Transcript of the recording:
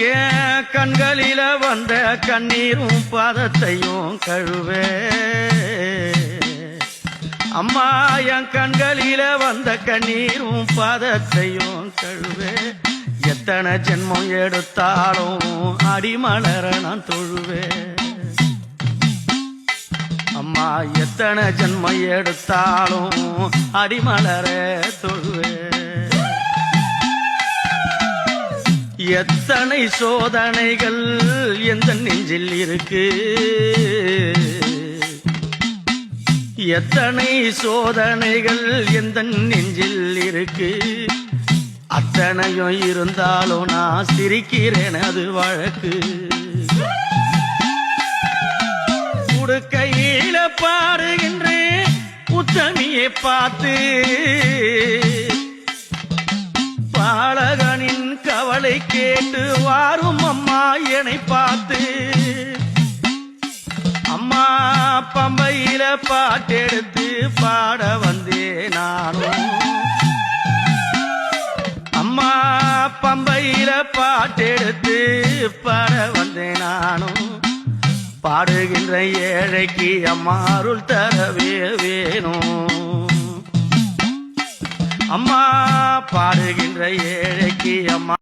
ஏன் கண்களில வந்த கண்ணீரும் பாதத்தையும் கழுவே அம்மா என் கண்களில வந்த கண்ணீரும் பாதத்தையும் கழுவே எத்தனை ஜென்மம் எடுத்தாலும் அடிமலர நான் தொழுவேன் அம்மா எத்தனை ஜென்மம் எடுத்தாலும் அடிமலர தொழுவேன் எத்தனை சோதனைகள் எந்த நெஞ்சில் இருக்கு எத்தனை சோதனைகள் எந்த நெஞ்சில் இருக்கு அத்தனையும் இருந்தாலும் நான் சிரிக்கிறேன் அது வழக்கு உடுக்கையில பாடுகின்றேன் உத்தமியை பார்த்து பாலகனின் கவலை கேட்டு வாரும் அம்மா என்னை பார்த்து அம்மா பம்பையில பாட்டெடுத்து பாட வந்தேன் நானும் அம்மா பம்பையில பாட்டெடுத்து பாட வந்தேன் நானும் பாடுகின்ற ஏழைக்கு அம்மா அருள் தரவே வேணும் அம்மா பாடுகின்ற ஏழைக்கு அம்மா